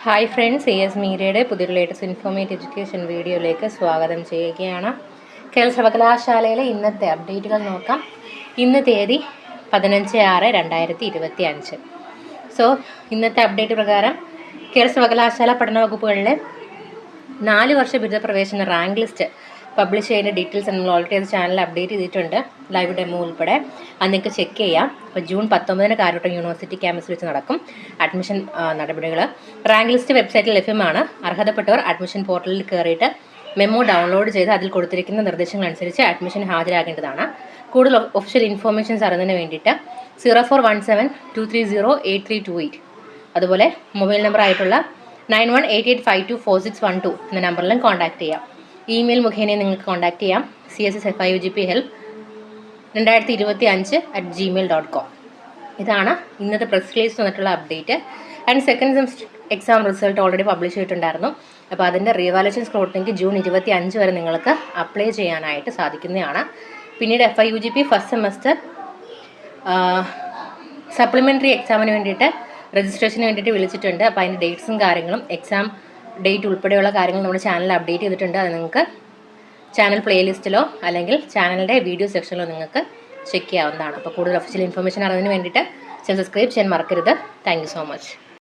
Hi friends, CS മീഡിയയുടെ പുതിയ latest informative education വീഡിയോയിലേക്ക് സ്വാഗതം ചെയ്യുകയാണ്. കേരള സർവകലാശാലയിലെ ഇന്നത്തെ അപ്ഡേറ്റുകൾ നോക്കാം. ഇന്ന് തീയതി 15/6/2025. സോ ഇന്നത്തെ അപ്ഡേറ്റ് പ്രകാരം കേരള സർവകലാശാല പഠന വകുപ്പുകളിലെ 4 വർഷ ബിരുദ പ്രവേശന റാങ്ക് ലിസ്റ്റ് പബ്ലിഷ് ചെയ്യുന്ന ഡീറ്റെയിൽസ് നമ്മൾ ഓൾറെഡി അത് ചാനൽ അപ്ഡേറ്റ് ചെയ്തിട്ടുണ്ട്, ലൈവ് ഡെമോ ഉൾപ്പെടെ. അത് നിങ്ങൾക്ക് ചെക്ക് ചെയ്യാം. അപ്പോൾ ജൂൺ 19 കാരോട്ടം യൂണിവേഴ്സിറ്റി ക്യാമ്പസിൽ വെച്ച് നടക്കും അഡ്മിഷൻ നടപടികൾ. റാങ്ക് ലിസ്റ്റ് വെബ്സൈറ്റിൽ ലഭ്യമാണ്. അർഹതപ്പെട്ടവർ അഡ്മിഷൻ പോർട്ടലിൽ കയറിയിട്ട് മെമ്മോ ഡൗൺലോഡ് ചെയ്ത് അതിൽ കൊടുത്തിരിക്കുന്ന നിർദ്ദേശങ്ങൾ അനുസരിച്ച് അഡ്മിഷൻ ഹാജരാകേണ്ടതാണ്. കൂടുതൽ ഒഫീഷ്യൽ ഇൻഫോർമേഷൻസ് അറിയുന്നതിന് വേണ്ടിയിട്ട് 0417230838 അതുപോലെ മൊബൈൽ നമ്പർ ആയിട്ടുള്ള 9188524612 എന്ന നമ്പറിലും കോൺടാക്ട് ചെയ്യാം. ഇമെയിൽ മുഖേന നിങ്ങൾക്ക് കോൺടാക്ട് ചെയ്യാം. csfiphelp2025@gmail.com. ഇതാണ് ഇന്നത്തെ പ്രസ് റിലീസ് വന്നിട്ടുള്ള update. And second semester exam result already publish ചെയ്തിട്ടുണ്ടായിരുന്നു. അപ്പോൾ അതിൻ്റെ റീവാലുവേഷൻ സ്ക്രൂട്ടിനിക്ക് ജൂൺ 25 വരെ നിങ്ങൾക്ക് അപ്ലൈ ചെയ്യാനായിട്ട് സാധിക്കുന്നതാണ്. പിന്നീട് FIUGP ഫസ്റ്റ് സെമസ്റ്റർ സപ്ലിമെൻ്ററി എക്സാമിന് വേണ്ടിയിട്ട് രജിസ്ട്രേഷന് വേണ്ടിയിട്ട് വിളിച്ചിട്ടുണ്ട്. അപ്പോൾ അതിൻ്റെ ഡേറ്റ്സും കാര്യങ്ങളും എക്സാം ഡേറ്റ് ഉൾപ്പെടെയുള്ള കാര്യങ്ങൾ നമ്മുടെ ചാനലിൽ അപ്ഡേറ്റ് ചെയ്തിട്ടുണ്ട്. അത് നിങ്ങൾക്ക് ചാനൽ പ്ലേലിസ്റ്റിലോ അല്ലെങ്കിൽ ചാനലിൻ്റെ വീഡിയോ സെക്ഷനിലോ നിങ്ങൾക്ക് ചെക്ക് ചെയ്യാവുന്നതാണ്. അപ്പോൾ കൂടുതൽ ഒഫീഷ്യൽ ഇൻഫർമേഷൻ അറിയുന്നതിന് വേണ്ടിയിട്ട് സബ്സ്ക്രൈബ് ചെയ്യാൻ മറക്കരുത്. Thank you so much.